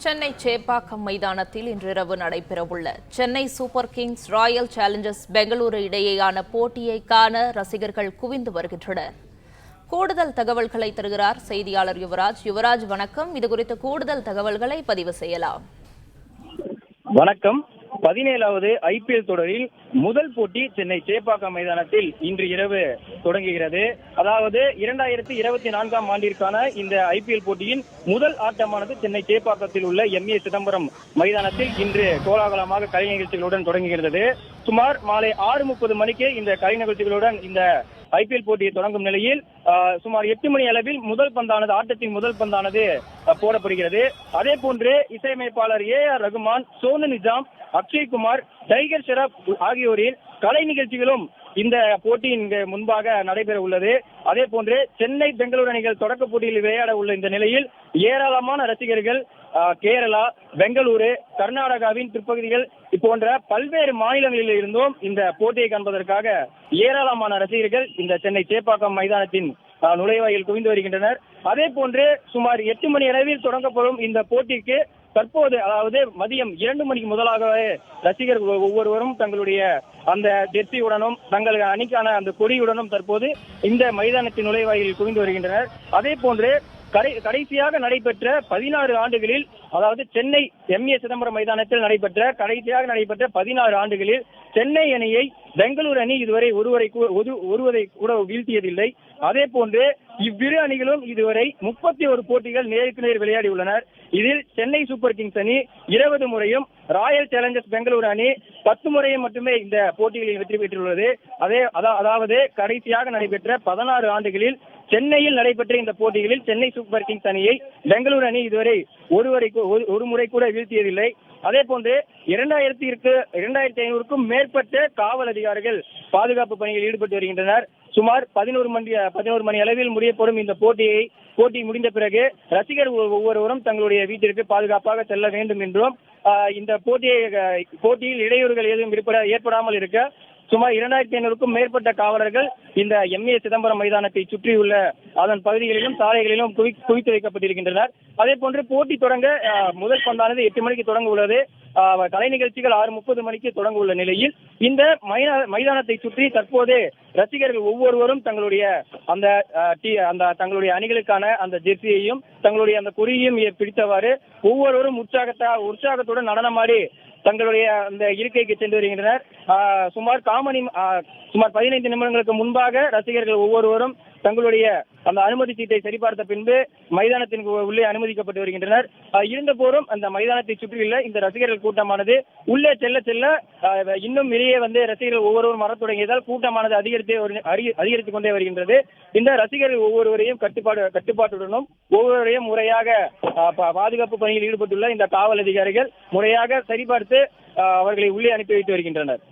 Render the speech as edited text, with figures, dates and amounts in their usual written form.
சென்னை சேப்பாக்கம் மைதானத்தில் இன்றிரவு நடைபெறவுள்ள Chennai super Kings Royal Challengers Bengaluru இடையேயான போட்டியை காண ரசிகர்கள் குவிந்து வருகின்றனர். கூடுதல் தகவல்களை தருகிறார் செய்தியாளர் யுவராஜ். யுவராஜ், வணக்கம். இதுகுறித்த கூடுதல் தகவல்களை பதிவு செய்யலாம். வணக்கம். 17வது IPL தொடரில் முதல் போட்டி சென்னை சேப்பாக்கம் மைதானத்தில் இன்று இரவு தொடங்குகிறது. அதாவது 2024ஆம் ஆண்டிற்கான இந்த IPL போட்டியின் முதல் ஆட்டமானது சென்னை சேப்பாக்கத்தில் உள்ள MA சிதம்பரம் மைதானத்தில் இன்று கோலாகலமாக கலை நிகழ்ச்சிகளுடன் தொடங்குகிறது. சுமார் மாலை 6:30 மணிக்கு இந்த கலை நிகழ்ச்சிகளுடன் இந்த IPL போட்டியை தொடங்கும் நிலையில் சுமார் 8 மணி அளவில் ஆட்டத்தின் முதல் பந்தானது போடப்படுகிறது. அதே போன்று இசையமைப்பாளர் AR ரகுமான், சோனு நிஜாம், அக்ஷய் குமார், டைகர் ஷெராப் ஆகியோரின் கலை நிகழ்ச்சிகளும் இந்த போட்டியின் முன்பாக நடைபெற உள்ளது. அதே போன்று சென்னை பெங்களூரு அணிகள் தொடக்க போட்டியில் விளையாட உள்ள இந்த நிலையில் ஏராளமான ரசிகர்கள் கேரளா, பெங்களூரு, கர்நாடகாவின் பிற்பகுதிகள் போன்ற பல்வேறு மாநிலங்களில் இருந்தும் இந்த போட்டியை காண்பதற்காக ஏராளமான ரசிகர்கள் இந்த சென்னை சேப்பாக்கம் மைதானத்தின் நுழைவாயில் குவிந்து வருகின்றனர். அதே போன்று சுமார் 8 மணி அளவில் தொடங்கப்படும் இந்த போட்டிக்கு தற்போது, அதாவது மதியம் 2 மணிக்கு முதலாகவே ரசிகர்கள் ஒவ்வொருவரும் தங்களுடைய அந்த ஜெர்சியுடனும் தங்கள் அணிக்கான அந்த கொடியுடனும் தற்போது இந்த மைதானத்தின் நுழைவாயில் குவிந்து வருகின்றனர். அதே போன்று கடைசியாக நடைபெற்ற 16 ஆண்டுகளில், அதாவது சென்னை MA சிதம்பரம் மைதானத்தில் கடைசியாக நடைபெற்ற 16 ஆண்டுகளில் சென்னை அணியை பெங்களூரு அணி இதுவரை ஒருவரை கூட வீழ்த்தியதில்லை. அதே போன்று இவ்விரு அணிகளும் இதுவரை 31 போட்டிகள் நேருக்கு நேர் விளையாடி உள்ளனர். இதில் சென்னை சூப்பர் கிங்ஸ் அணி 20 முறையும், ராயல் சேலஞ்சர்ஸ் பெங்களூரு அணி 10 முறையும் மட்டுமே இந்த போட்டிகளில் வெற்றி பெற்றுள்ளது. அதாவது கடைசியாக நடைபெற்ற 16 ஆண்டுகளில் சென்னையில் நடைபெற்ற இந்த போட்டிகளில் சென்னை சூப்பர் கிங்ஸ் அணியை பெங்களூரு அணி இதுவரை ஒரு முறை கூட வீழ்த்தியதில்லை. அதே போன்று 2500க்கும் மேற்பட்ட காவல் அதிகாரிகள் பாதுகாப்பு பணியில் ஈடுபட்டு வருகின்றனர். சுமார் 11 மணி அளவில் முடியப்படும் இந்த போட்டி முடிந்த பிறகு ரசிகர் ஒவ்வொருவரும் தங்களுடைய வீட்டிற்கு பாதுகாப்பாக செல்ல வேண்டும் என்றும், இந்த போட்டியில் இடையூறுகள் எதுவும் ஏற்படாமல் இருக்க சுமார் 2500க்கும் மேற்பட்ட காவலர்கள் இந்த MA சிதம்பரம் மைதானத்தை சுற்றியுள்ள அதன் பகுதிகளிலும் சாலைகளிலும் குவித்து வைக்கப்பட்டிருக்கின்றனர். அதே போன்று போட்டி தொடங்க முதல் பந்தானது 8 மணிக்கு தொடங்க உள்ளது. கலை நிகழ்ச்சிகள் 6:30 மணிக்கு தொடங்க உள்ள நிலையில் இந்த மைதானத்தை சுற்றி தற்போது ரசிகர்கள் ஒவ்வொருவரும் தங்களுடைய தங்களுடைய அணிகளுக்கான அந்த ஜெர்சியையும் தங்களுடைய அந்த கொடியையும் பிடித்தவாறு ஒவ்வொருவரும் உற்சாகத்துடன் நடனமாடி தங்களுடைய அந்த இருக்கைக்கு சென்று வருகின்றனர். சுமார் 15 நிமிடங்களுக்கு முன்பாக ரசிகர்கள் ஒவ்வொருவரும் தங்களுடைய அந்த அனுமதி சீட்டை சரிபார்த்த பின்பு மைதானத்தின் உள்ளே அனுமதிக்கப்பட்டு வருகின்றனர். இருந்த போதும் அந்த மைதானத்தை சுற்றியுள்ள இந்த ரசிகர்கள் கூட்டமானது உள்ளே செல்ல இன்னும் வெளியே வந்து ரசிகர்கள் ஒவ்வொருவரும் வரத் தொடங்கியதால் கூட்டமானது அதிகரித்துக் கொண்டே வருகின்றது. இந்த ரசிகர்கள் ஒவ்வொருவரையும் கட்டுப்பாட்டுடனும் ஒவ்வொருவரையும் முறையாக பாதுகாப்பு பணியில் ஈடுபட்டுள்ள இந்த காவல் அதிகாரிகள் முறையாக சரிபார்த்து அவர்களை உள்ளே அனுப்பி வைத்து வருகின்றனர்.